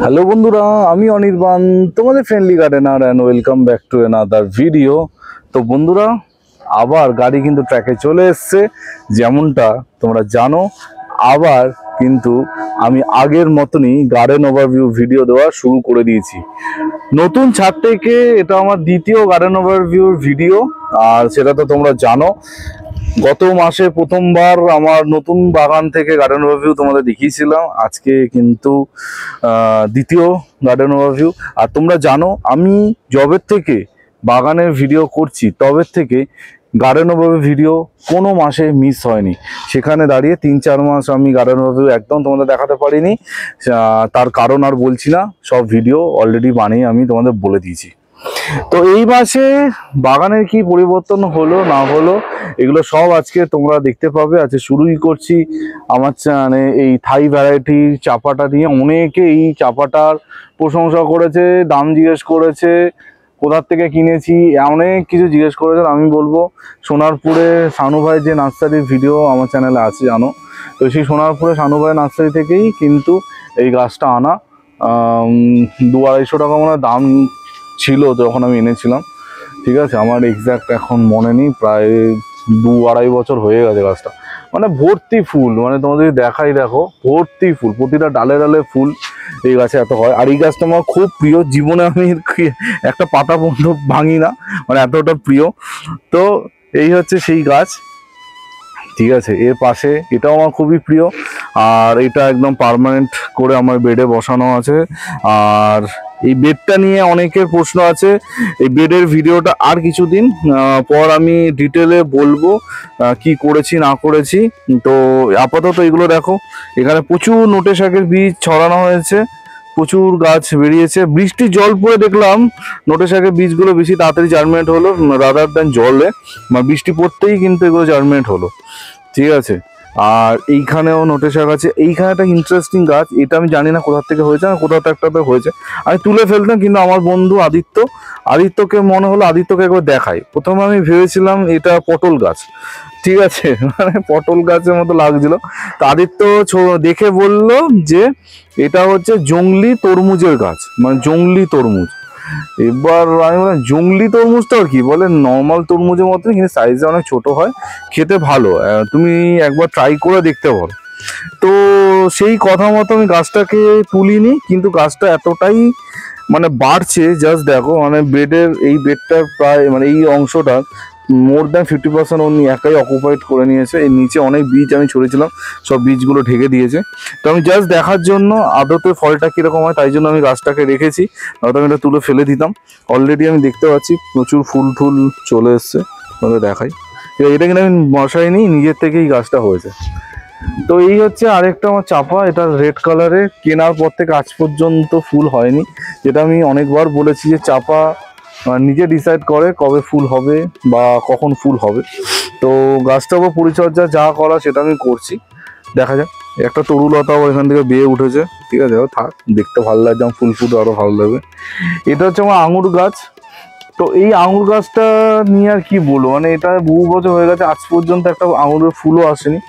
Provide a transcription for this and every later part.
Hello বন্ধুরা, আমি অনির্বাণ, তোমাদের friendly gardener and welcome back to another video. তো বন্ধুরা, আবার গাড়ি কিন্তু ট্র্যাকে চলে এসছে, যেমনটা তোমরা জানো। আবার কিন্তু আমি আগের মতনই গার্ডেন ওভারভিউ ভিডিও দেওয়া শুরু করে দিয়েছি। নতুন ছাদ থেকে এটা আমার দ্বিতীয় গার্ডেন ওভারভিউর ভিডিও, আর সেটা তো তোমরা জানো। গত মাসে প্রথমবার আমার নতুন বাগান থেকে গার্ডেন ওভারভিউ তোমাদের দেখিয়েছিলাম। আজকে কিন্তু দ্বিতীয় গার্ডেন ওভারভিউ। আর তোমরা জানো, আমি যবের থেকে বাগানের ভিডিও করছি তবের থেকে গার্ডেন ওভারভিউ ভিডিও কোনো মাসে মিস হয়নি। সেখানে দাঁড়িয়ে 3-4 মাস আমি গার্ডেন ওভারভিউ একদম তোমাদের দেখাতে পারিনি। তার কারণ আর বলছি না, সব ভিডিও অলরেডি বানিয়ে আমি তোমাদের বলে দিয়েছি। তো এই মাসে বাগানের কি পরিবর্তন হলো না হলো এগুলো সব আজকে তোমরা দেখতে পাবে। আজকে শুরুই করছি আমার মানে এই থাই ভ্যারাইটি চাপাটা নিয়ে। অনেকে এই চাপাটার প্রশংসা করেছে, দাম জিজ্ঞেস করেছে, কোথার থেকে কিনেছি, অনেক কিছু জিজ্ঞেস করেছে। আমি বলবো, সোনারপুরে শানু ভাই যে নার্সারির ভিডিও আমার চ্যানেলে আছে জানো, তো সেই সোনারপুরে শানু ভাই নার্সারি থেকেই কিন্তু এই গাছটা আনা। 200-250 টাকা মনে হয় দাম ছিল যখন আমি এনেছিলাম। ঠিক আছে, আমার এক্স্যাক্ট এখন মনে নেই, প্রায় 2-2.5 বছর হয়ে গেছে গাছটা। মানে ভর্তি ফুল, মানে তোমাদের যদি দেখাই, দেখো ভর্তি ফুল, প্রতিটা ডালে ডালে ফুল এই গাছে এত হয়। আর এই গাছটা আমার খুব প্রিয়, জীবনে আমি একটা পাতা পর্যন্ত ভাঙি না, মানে এতটা প্রিয়। তো এই হচ্ছে সেই গাছ। ঠিক আছে, এর পাশে এটাও আমার খুবই প্রিয়, আর এটা একদম পার্মানেন্ট করে আমার বেডে বসানো আছে। আর এই বেডটা নিয়ে অনেকের প্রশ্ন আছে। এই বেডের ভিডিওটা আর কিছুদিন পর আমি ডিটেলে বলবো কি করেছি না করেছি। তো আপাতত এগুলো দেখো, এখানে প্রচুর নোটে শাকের বীজ ছড়ানো হয়েছে, প্রচুর গাছ বেরিয়েছে। বৃষ্টির জল পড়ে দেখলাম নোটে শাকের বীজগুলো বেশি তাড়াতাড়ি জার্মিনেট হলো রাদার দ্যান জলে, বা বৃষ্টি পড়তেই কিন্তু এগুলো জার্মিনেট হলো। ঠিক আছে, আর এইখানেও নোটে শাক আছে। এইখানে একটা ইন্টারেস্টিং গাছ, এটা আমি জানি না কোথা থেকে হয়েছে, কোথাও তো একটাতে হয়েছে। আমি তুলে ফেলতাম, কিন্তু আমার বন্ধু আদিত্যকে মনে হলো আদিত্যকে একবার দেখাই। প্রথমে আমি ভেবেছিলাম এটা পটল গাছ। ঠিক আছে, মানে পটল গাছের মতো লাগছিল। তো আদিত্য দেখে বলল যে এটা হচ্ছে জংলি তরমুজের গাছ, মানে জংলি তরমুজ। এবার আমি বললাম জংলি তরমুজটা আর কি, বলে নর্মাল তরমুজের মতো, কিন্তু সাইজে অনেক ছোট হয়, খেতে ভালো, তুমি একবার ট্রাই করে দেখতে পারো। তো সেই কথা মতো আমি গাছটাকে তুলিনি, কিন্তু গাছটা এতটাই মানে বাড়ছে, জাস্ট দেখো, মানে এই বেডটার প্রায়, মানে এই অংশটা মোর দ্যান 50% উনি একাই অকুপাইড করে নিয়েছে। এর নিচে অনেক বীজ আমি ছড়িয়েছিলাম, সব বীজগুলো ঢেকে দিয়েছে। তো আমি জাস্ট দেখার জন্য আদতে ফলটা কীরকম হয় তাই জন্য আমি গাছটাকে রেখেছি, নয়তো আমি এটা তুলে ফেলে দিতাম। অলরেডি আমি দেখতে পাচ্ছি প্রচুর ফুল টুল চলে এসছে, তোমাদের দেখাই। এটা কিন্তু আমি বসাইনি, নিজের থেকেই গাছটা হয়েছে। তো এই হচ্ছে আরেকটা আমার চাপা, এটা রেড কালারের। কেনার পর থেকে আজ পর্যন্ত ফুল হয়নি, যেটা আমি অনেকবার বলেছি যে চাপা নিজে ডিসাইড করে কবে ফুল হবে বা কখন ফুল হবে। তো গাছটাও পরিচর্যা যা করা সেটা আমি করছি, দেখা যাক। একটা তরুলতাও এখান থেকে বেয়ে উঠেছে। ঠিক আছে, থাক, দেখতে ভালো লাগছে, আমার ফুল ফুল আরো ভালো লাগবে। এটা হচ্ছে আমার আঙুর গাছ। তো এই আঙুর গাছটা নিয়ে আর কি বলবো, মানে এটা বহু বছর হয়ে গেছে, আজ পর্যন্ত একটা আঙুরের ফুলও আসেনি।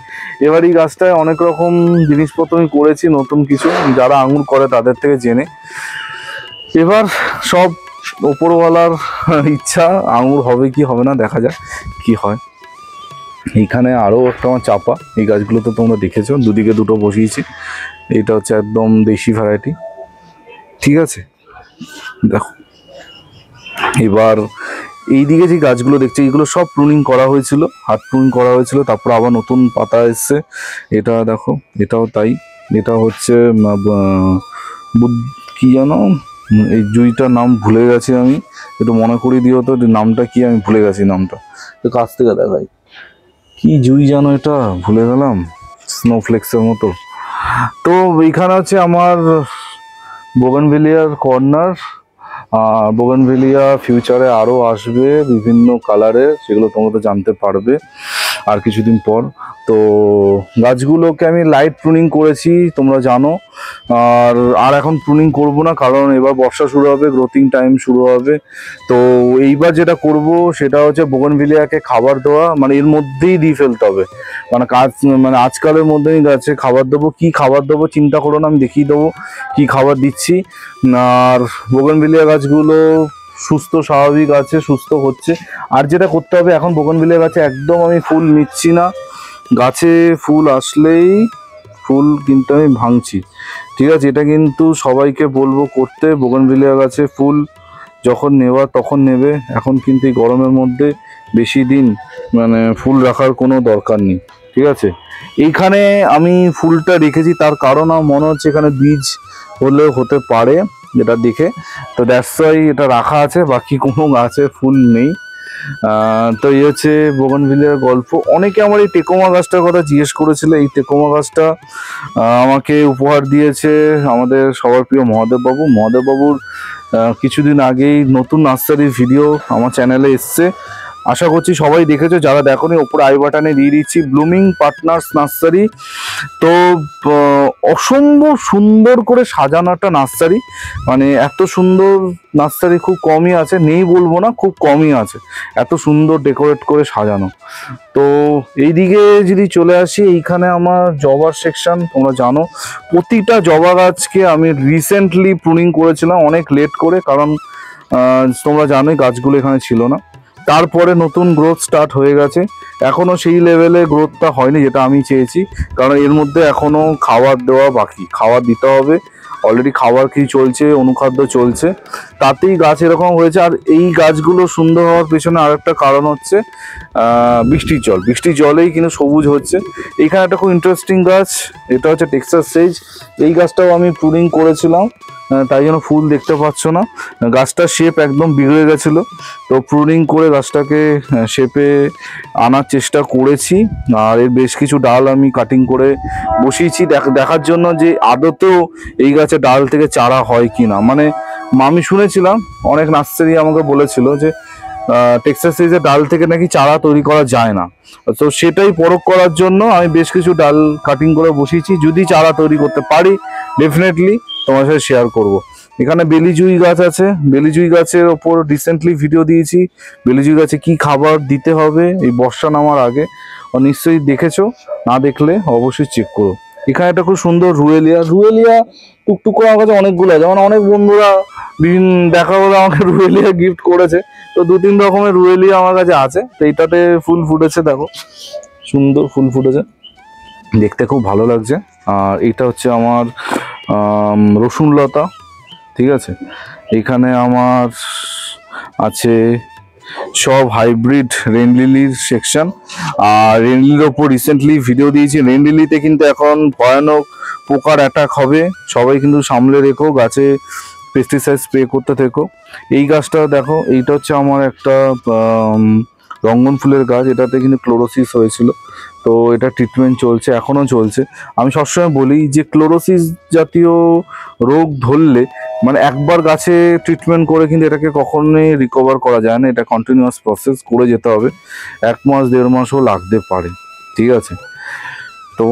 এবার এই গাছটায় অনেক রকম জিনিসপত্র আমি করেছি, নতুন কিছু, যারা আঙুর করে তাদের থেকে জেনে। এবার সব ওপরওয়ালার ইচ্ছা, আঙুর হবে কি হবে না দেখা যাক কি হয়। এইখানে আরও একটা আমার চাপা, এই গাছগুলো তো তোমরা দেখেছো, দুদিকে দুটো বসিয়েছি। এটা হচ্ছে একদম দেশি ভ্যারাইটি। ঠিক আছে, দেখো এবার এইদিকে যে গাছগুলো দেখছি, এগুলো সব প্রুনিং করা হয়েছিল, হাত প্রুনিং করা হয়েছিল, তারপর আবার নতুন পাতা এসছে। এটা দেখো, এটাও তাই। এটা হচ্ছে কি জানো, এই জুঁইটার নাম ভুলে গেছি আমি, একটু মনে করিয়ে দিও তো, নামটা কি, আমি ভুলে গেছি নামটা, তো কাছ থেকে দেখাই। কি জুঁই জানো এটা, ভুলে গেলাম, স্নোফ্লেক্সের মতো। তো এইখানে হচ্ছে আমার বোগানভেলিয়ার কর্নার। বোগানভেলিয়া ফিউচারে আরও আসবে বিভিন্ন কালারের, সেগুলো তোমরা তো জানতে পারবে। আর কিছুদিন পর। তো গাছগুলোকে আমি লাইট প্রুনিং করেছি তোমরা জানো, আর এখন প্রুনিং করব না, কারণ এবার বর্ষা শুরু হবে, গ্রোথিং টাইম শুরু হবে। তো এইবার যেটা করব সেটা হচ্ছে বোগনভিলিয়াকে খাবার দেওয়া, মানে এর মধ্যেই দিয়ে ফেলতে হবে, মানে কাজ মানে আজকালের মধ্যেই গাছে খাবার দেবো। কি খাবার দেবো চিন্তা করো না, আমি দেখিয়ে দেবো কি খাবার দিচ্ছি। আর বোগনভিলিয়া গাছগুলো সুস্থ স্বাভাবিক আছে, সুস্থ হচ্ছে। আর যেটা করতে হবে, এখন বোগনভিলিয়া গাছে একদম আমি ফুল নিচ্ছি না, গাছে ফুল আসলেই ফুল কিন্তু আমি ভাঙছি, ঠিক আছে? এটা কিন্তু সবাইকে বলবো করতে। বোগনভিলিয়া গাছে ফুল যখন নেওয়া তখন নেবে, এখন কিন্তু এই গরমের মধ্যে বেশি দিন মানে ফুল রাখার কোনো দরকার নেই, ঠিক আছে? এইখানে আমি ফুলটা রেখেছি, তার কারণ আমার মনে হচ্ছে এখানে বীজ হলেও হতে পারে যেটা দেখে, তো দ্যাটস ওয়াই এটা রাখা আছে, বাকি কোনো গাছে ফুল নেই। তো এই হচ্ছে বোগনভিলিয়ার গল্প। অনেকে আমার এই টেকোমা গাছটার কথা জিজ্ঞেস করেছিল। এই টেকোমা গাছটা আমাকে উপহার দিয়েছে আমাদের সবার প্রিয় মহাদেববাবু। মহাদেববাবুর কিছুদিন আগেই নতুন নার্সারির ভিডিও আমার চ্যানেলে এসছে, আশা করছি সবাই দেখেছো। যারা দেখোনি ওপরে আই বাটনে দিয়ে দিচ্ছি, ব্লুমিং পার্টনার্স নার্সারি। তো অসম্ভব সুন্দর করে সাজানো একটা নার্সারি, মানে এত সুন্দর নার্সারি খুব কমই আছে, নেই বলবো না, খুব কমই আছে এত সুন্দর ডেকোরেট করে সাজানো। তো এইদিকে যদি চলে আসি, এইখানে আমার জবার সেকশন। তোমরা জানো প্রতিটা জবা গাছকে আমি রিসেন্টলি প্রুনিং করেছিলাম অনেক লেট করে, কারণ তোমরা জানোই গাছগুলো এখানে ছিল না। তারপরে নতুন গ্রোথ স্টার্ট হয়ে গেছে, এখনও সেই লেভেলে গ্রোথটা হয়নি যেটা আমি চেয়েছি, কারণ এর মধ্যে এখনও খাবার দেওয়া বাকি, খাবার দিতে হবে। অলরেডি খাবার কি চলছে, অনুখাদ্য চলছে, তাতেই গাছ এরকম হয়েছে। আর এই গাছগুলো সুন্দর হওয়ার পেছনে আরেকটা কারণ হচ্ছে বৃষ্টির জল। বৃষ্টির জলেই কিন্তু সবুজ হচ্ছে। এইখানে একটা খুব ইন্টারেস্টিং গাছ, এটা হচ্ছে টেক্সাস সেজ। এই গাছটাও আমি প্রুনিং করেছিলাম, তাই জন্য ফুল দেখতে পাচ্ছ না। গাছটার শেপ একদম বিগড়ে গেছিলো, তো প্রুনিং করে গাছটাকে শেপে আনার চেষ্টা করেছি। আর এর বেশ কিছু ডাল আমি কাটিং করে বসিয়েছি দেখার জন্য যে আদতেও এই গাছে ডাল থেকে চারা হয় কি না। মানে আমি শুনেছিলাম অনেক নার্সারি আমাকে বলেছিল যে টেক্সাস সিরিজের ডাল থেকে নাকি চারা তৈরি করা যায় না, তো সেটাই পরখ করার জন্য আমি বেশ কিছু ডাল কাটিং করে বসিয়েছি। যদি চারা তৈরি করতে পারি ডেফিনেটলি তোমার সাথে শেয়ার করব। এখানে বেলিজুই গাছ আছে, বেলিজুই গাছের ওপর রিসেন্টলি ভিডিও দিয়েছি। বেলিজুই গাছে কি খাবার দিতে হবে এই বর্ষা নামার আগে, নিশ্চয়ই দেখেছো, না দেখলে অবশ্যই চেক করো। এখানে একটা খুব সুন্দর রুয়েলিয়া। রুয়েলিয়া টুকটুক করে আমার কাছে অনেকগুলো আছে, যেমন অনেক বন্ধুরা বিভিন্ন দেখা হলে আমাকে রুয়েলিয়া গিফট করেছে, তো 2-3 রকমের রুয়েলিয়া আমার কাছে আছে। তো এইটাতে ফুল ফুটেছে, দেখো সুন্দর ফুল ফুটেছে, দেখতে খুব ভালো লাগছে। আর এটা হচ্ছে আমার রসুন লতা, ঠিক আছে? এখানে আমার আছে সব হাইব্রিড রেন লিলির সেকশন। আর রেন লিলির ওপর রিসেন্টলি ভিডিও দিয়েছি। রেন লিলিতে কিন্তু এখন ভয়ানক পোকার অ্যাটাক হবে, সবাই কিন্তু সামলে রেখো, গাছে পেস্টিসাইড স্প্রে করতে থেকো। এই গাছটা দেখো, এইটা হচ্ছে আমার একটা রঙ্গন ফুলের গাছ, এটাতে কিন্তু ক্লোরোসিস হয়েছিল, তো এটা ট্রিটমেন্ট চলছে, এখনও চলছে। আমি সবসময় বলি যে ক্লোরোসিস জাতীয় রোগ ধরলে মানে একবার গাছে ট্রিটমেন্ট করে কিন্তু এটাকে কখনোই রিকভার করা যায় না, এটা কন্টিনিউয়াস প্রসেস করে যেতে হবে, 1 মাস 1.5 মাসও লাগতে পারে, ঠিক আছে? তো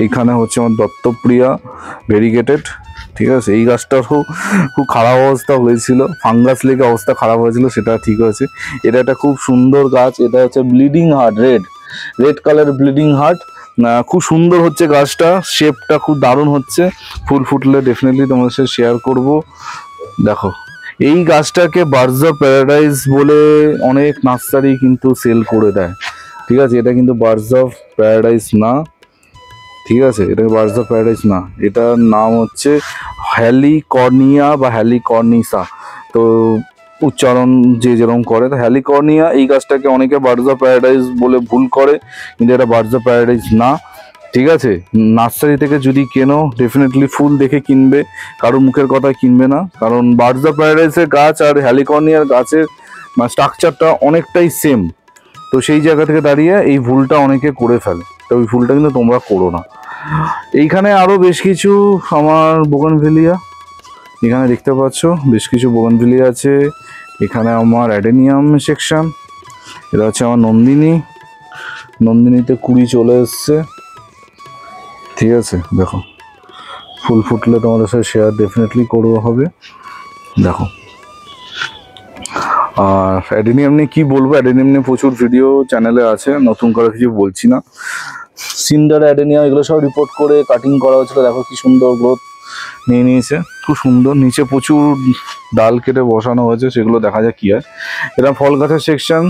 এইখানে হচ্ছে আমার দত্তপ্রিয়া ভেরিগেটেড, ঠিক আছে? এই গাছটারও খুব খারাপ অবস্থা হয়েছিল, ফাঙ্গাস লেগে অবস্থা খারাপ হয়েছিল, সেটা ঠিক হয়েছে। এটা একটা খুব সুন্দর গাছ, এটা হচ্ছে bleeding heart, red colour bleeding heart, খুব সুন্দর হচ্ছে গাছটা, শেপটা খুব দারুণ হচ্ছে। ফুল ফুটলে ডেফিনেটলি তোমাদের সাথে শেয়ার করব। দেখো এই গাছটাকে বার্ডস অফ প্যারাডাইস বলে অনেক নার্সারি কিন্তু সেল করে দেয়, ঠিক আছে? এটা কিন্তু বার্ডস অফ প্যারাডাইস না, ঠিক আছে? এটা বার্ডস অফ প্যারাডাইস না, এটার নাম হচ্ছে হ্যালিকর্নিয়া বা হ্যালিকর্নিসা, তো উচ্চারণ যে যেরকম করে। তো হ্যালিকর্নিয়া এই গাছটাকে অনেকে বার্ডস অফ প্যারাডাইস বলে ভুল করে, কিন্তু এটা বার্ডস অফ প্যারাডাইস না, ঠিক আছে? নার্সারি থেকে যদি কেনো ডেফিনেটলি ফুল দেখে কিনবে, কারো মুখের কথা কিনবে না, কারণ বার্ডস অফ প্যারাডাইসের গাছ আর হ্যালিকর্নিয়ার গাছের স্ট্রাকচারটা অনেকটাই সেম, তো সেই জায়গা থেকে দাঁড়িয়ে এই ভুলটা অনেকে করে ফেলে, তো ওই ভুলটা কিন্তু তোমরা করো না। এইখানে আরও বেশ কিছু আমার বোগনভিলিয়া, এখানে দেখতে পাচ্ছ বেশ কিছু বোগনভিলিয়া আছে। এখানে আমার অ্যাডেনিয়াম সেকশন, এটা হচ্ছে আমার নন্দিনী, নন্দিনীতে কুড়ি চলে এসছে, ঠিক আছে। দেখো ফুল ফুটলে তোমাদের সাথে শেয়ার ডেফিনেটলি করবো হবে। দেখো আর অ্যাডেনিয়াম নিয়ে কী বলবো, অ্যাডেনিয়াম নিয়ে প্রচুর ভিডিও চ্যানেলে আছে, নতুন করে কিছু বলছি না। সিন্ডার অ্যাডেনিয়াম এগুলো সব রিপোর্ট করে কাটিং করা হচ্ছিলো, দেখো কি সুন্দর গ্রোথ নিয়ে নিয়েছে, খুব সুন্দর। নিচে প্রচুর ডাল কেটে বসানো হয়েছে, সেগুলো দেখা যায় কী হয়। এরকম ফল গাছের সেকশন,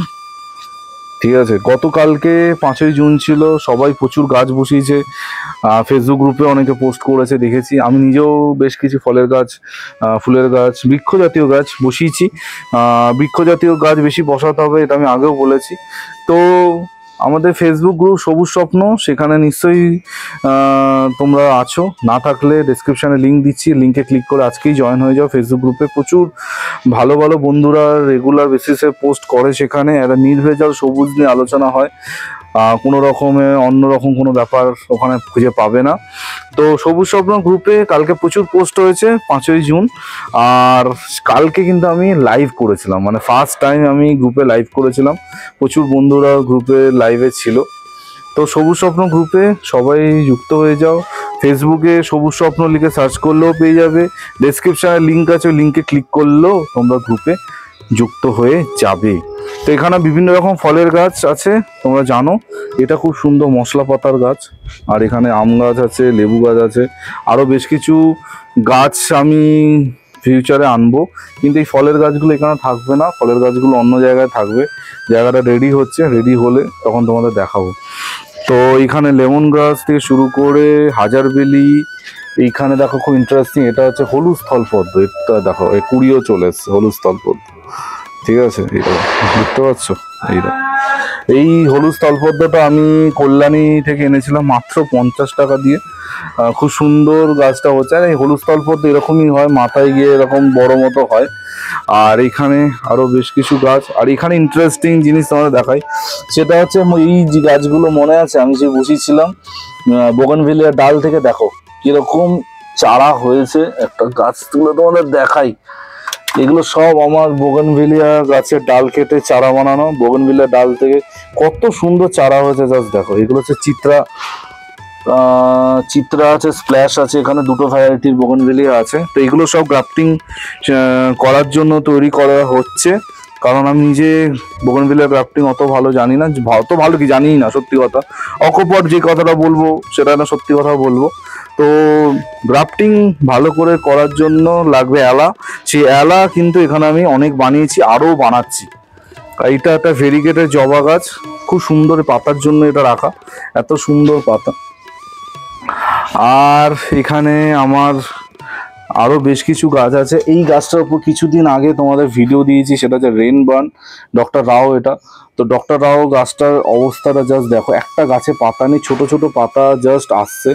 ঠিক আছে। গতকালকে 5ই জুন ছিল, সবাই প্রচুর গাছ বসিয়েছে, ফেসবুক গ্রুপে অনেকে পোস্ট করেছে দেখেছি। আমি নিজেও বেশ কিছু ফলের গাছ, ফুলের গাছ, বৃক্ষ জাতীয় গাছ বসিয়েছি। বৃক্ষ জাতীয় গাছ বেশি বসাতে হবে, এটা আমি আগেও বলেছি। তো আমাদের ফেসবুক গ্রুপ সবুজ স্বপ্ন, সেখানে নিশ্চয়ই তোমরা আছো, না থাকলে ডেসক্রিপশানে লিঙ্ক দিচ্ছি, লিঙ্কে ক্লিক করে আজকেই জয়েন হয়ে যাও। ফেসবুক গ্রুপে প্রচুর ভালো ভালো বন্ধুরা রেগুলার বেসিসে পোস্ট করে, সেখানে একটা নির্ভেজাল সবুজ নিয়ে আলোচনা হয়। কোনো রকমে অন্যরকম কোনো ব্যাপার ওখানে খুঁজে পাবে না। তো সবুজ স্বপ্ন গ্রুপে কালকে প্রচুর পোস্ট হয়েছে 5ই জুন। আর কালকে কিন্তু আমি লাইভ করেছিলাম, মানে ফার্স্ট টাইম আমি গ্রুপে লাইভ করেছিলাম, প্রচুর বন্ধুরা গ্রুপে লাইভে ছিল। তো সবুজ স্বপ্ন গ্রুপে সবাই যুক্ত হয়ে যাও। ফেসবুকে সবুজ স্বপ্ন লিখে সার্চ করলেও পেয়ে যাবে, ডেসক্রিপশানে লিঙ্ক আছে, ওই লিঙ্কে ক্লিক করলেও তোমরা গ্রুপে যুক্ত হয়ে যাবে। তো এখানে বিভিন্ন রকম ফলের গাছ আছে, তোমরা জানো। এটা খুব সুন্দর মশলা পাতার গাছ, আর এখানে আম গাছ আছে, লেবু গাছ আছে, আরও বেশ কিছু গাছ আমি ফিউচারে আনবো। কিন্তু এই ফলের গাছগুলো এখানে থাকবে না, ফলের গাছগুলো অন্য জায়গায় থাকবে। জায়গাটা রেডি হচ্ছে, রেডি হলে তখন তোমাদের দেখাবো। তো এইখানে লেমন গাছ থেকে শুরু করে হাজারবেলি, এইখানে দেখো খুব ইন্টারেস্টিং, এটা হচ্ছে হলুদ স্থলপদ্ম। এটা দেখো এই কুড়িও চলে এসছে হলুদ স্থলপদ্ম, ঠিক আছে। এইটা দেখতে পাচ্ছ, এইটা এই হলুদ স্থলপদ্মটা আমি কল্যাণী থেকে এনেছিলাম মাত্র 50 টাকা দিয়ে। খুব সুন্দর গাছটা হচ্ছে। আর এই হলুদ স্থলপদ্ম এরকমই হয়, মাথায় গিয়ে এরকম বড় মতো হয়। আর এখানে আরো বেশ কিছু গাছ, আর এখানে ইন্টারেস্টিং জিনিস তোমাদের দেখাই, সেটা হচ্ছে এই যে গাছগুলো মনে আছে আমি যে বসিয়েছিলাম বোগানভিলিয়ার ডাল থেকে, দেখো কিরকম চারা হয়েছে। একটা গাছ তুলে তোমাদের দেখাই, এগুলো সব আমার বোগানভিলিয়া গাছের ডাল কেটে চারা বানানো। বোগানভিলিয়া ডাল থেকে কত সুন্দর চারা হয়েছে, জাস্ট দেখো। এগুলো হচ্ছে চিত্রা আছে, স্প্ল্যাশ আছে, এখানে দুটো ভ্যারাইটির বোগানভিলিয়া আছে। তো এগুলো সব গ্রাফটিং করার জন্য তৈরি করা হচ্ছে, কারণ আমি নিজে বোগানভিলিয়া গ্রাফটিং অত ভালো জানি না, অত ভালো কি জানি না সত্যি কথা। অকপট যে কথাটা বলবো সেটা না, সত্যি কথা বলবো। তো গ্রাফটিং ভালো করে করার জন্য লাগবে এলা, সেই এলা কিন্তু এখানে আমি অনেক বানিয়েছি, আরও বানাচ্ছি। এইটা একটা ভেরিগেটেড জবা গাছ, খুব সুন্দর পাতার জন্য এটা রাখা, এত সুন্দর পাতা। আর এখানে আমার আরও বেশ কিছু গাছ আছে। এই গাছটার উপর কিছুদিন আগে তোমাদের ভিডিও দিয়েছি, সেটা হচ্ছে রেনবার্ন, ডক্টর রাও। এটা তো ডক্টর রাও গাছটার অবস্থাটা জাস্ট দেখো, একটা গাছে পাতা নেই, ছোট ছোট পাতা জাস্ট আসছে।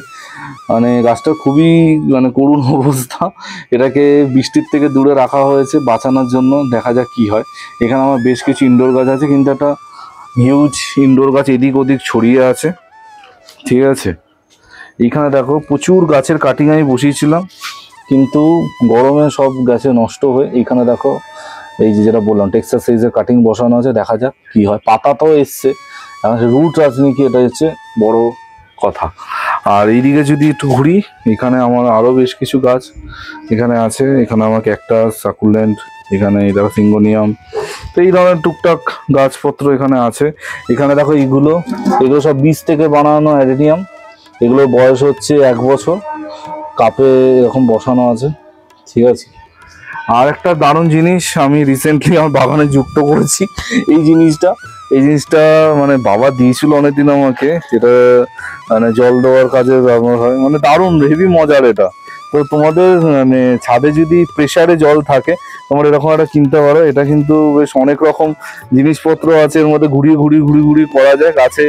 মানে গাছটা খুবই মানে করুণ অবস্থা। এটাকে বৃষ্টির থেকে দূরে রাখা হয়েছে বাঁচানোর জন্য, দেখা যাক কি হয়। এখানে আমার বেশ কিছু ইনডোর গাছ আছে, কিন্তু একটা হিউজ ইনডোর গাছ এদিক ওদিক ছড়িয়ে আছে, ঠিক আছে। এইখানে দেখো প্রচুর গাছের কাটিং আমি বসিয়েছিলাম, কিন্তু গরমে সব গাছে নষ্ট হয়ে, এইখানে দেখো এই যে যেটা বললাম টেক্সাস সাইজের কাটিং বসানো আছে, দেখা যাক কি হয়। পাতা তো এসছে, এখন রুট আসেনি কি, এটা হচ্ছে বড় কথা। আর এইদিকে যদি একটু ঘুরি, এখানে আমার আরও বেশ কিছু গাছ এখানে আছে। এখানে আমার ক্যাকটাস, সাকুলেন্ট, এখানে এই দেখো সিঙ্গোনিয়াম। তো এই ধরনের টুকটাক গাছপত্র এখানে আছে। এখানে দেখো এগুলো সব বীজ থেকে বানানো অ্যাডেনিয়াম, এগুলোর বয়স হচ্ছে 1 বছর, কাপে এরকম বসানো আছে, ঠিক আছে। আর একটা দারুণ জিনিস আমি রিসেন্টলি আমার বাগানে যুক্ত করেছি, এই জিনিসটা মানে বাবা দিয়েছিল অনেকদিন আমাকে, যেটা মানে জল দেওয়ার কাজে ব্যবহার হয়, মানে দারুণ হেভি মজার এটা। তো তোমাদের মানে ছাদে যদি প্রেসারে জল থাকে, তোমরা এরকম একটা কিনতে পারো। এটা কিন্তু বেশ অনেক রকম জিনিসপত্র আছে এর মধ্যে, ঘুরিয়ে করা যায়। গাছে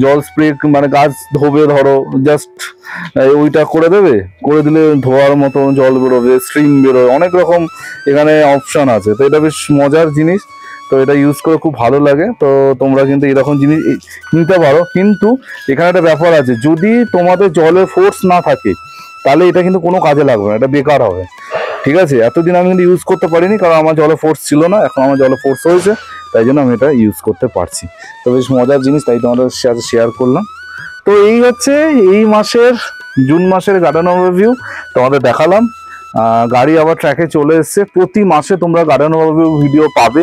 জল স্প্রে মানে গাছ ধোবে, ধরো জাস্ট ওইটা করে দেবে, করে দিলে ধোয়ার মতো জল বেরোবে, স্ট্রিম বেরোবে, অনেক রকম এখানে অপশান আছে। তো এটা বেশ মজার জিনিস, তো এটা ইউজ করে খুব ভালো লাগে। তো তোমরা কিন্তু এরকম জিনিস নিতে পারো, কিন্তু এখানে একটা ব্যাপার আছে, যদি তোমাদের জলের ফোর্স না থাকে তাহলে এটা কিন্তু কোনো কাজে লাগবে না, এটা বেকার হবে, ঠিক আছে। এতদিন আমি কিন্তু ইউজ করতে পারিনি, কারণ আমার জলে ফোর্স ছিল না, এখন আমার জলে ফোর্স হয়েছে, তাই জন্য আমি এটা ইউজ করতে পারছি। তো বেশ মজার জিনিস, তাই তোমাদের সাথে শেয়ার করলাম। তো এই হচ্ছে এই মাসের জুন মাসের গার্ডেন ওভারভিউ তোমাদের দেখালাম। গাড়ি আবার ট্র্যাকে চলে এসছে। প্রতি মাসে তোমরা গার্ডেন ওভারভিউ ভিডিও পাবে।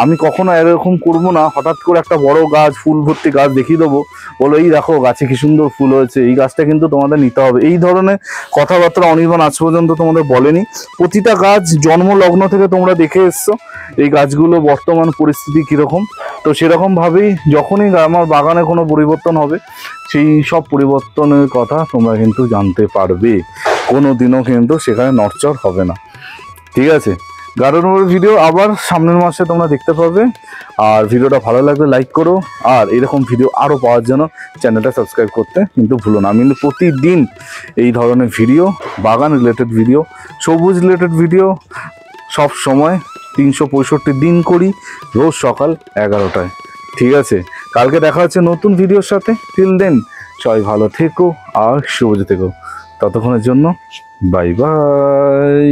আমি কখনো এরকম করবো না, হঠাৎ করে একটা বড় গাছ ফুল ভর্তি গাছ দেখিয়ে দেবো, বলো এই দেখো গাছে কি সুন্দর ফুল হয়েছে, এই গাছটা কিন্তু তোমাদের নিতে হবে, এই ধরনের কথাবার্তা অনির্বাণ আজ পর্যন্ত তোমাদের বলেনি। প্রতিটা গাছ জন্মলগ্ন থেকে তোমরা দেখে এসছো এই গাছগুলো বর্তমান পরিস্থিতি কীরকম। তো সেরকমভাবেই যখনই আমার বাগানে কোনো পরিবর্তন হবে সেই সব পরিবর্তনের কথা তোমরা কিন্তু জানতে পারবে, কোনো দিনও কিন্তু সেখানে নড়চড় হবে না। ঠিক আছে, গার্ডেন ভিডিও আবার সামনের মাসে তোমরা দেখতে পাবে। আর ভিডিওটা ভালো লাগলে লাইক করো, আর এরকম ভিডিও আরও পাওয়ার জন্য চ্যানেলটা সাবস্ক্রাইব করতে কিন্তু ভুলো না। আমি কিন্তু প্রতিদিন এই ধরনের ভিডিও, বাগান রিলেটেড ভিডিও, সবুজ রিলেটেড ভিডিও সব সময় 365 দিন করি, রোজ সকাল 11টায়। ঠিক আছে, কালকে দেখা হচ্ছে নতুন ভিডিওর সাথে। টিল দেন সবাই ভালো থেকো আর সবুজ থেকো। ততক্ষণের জন্য বাই বাই।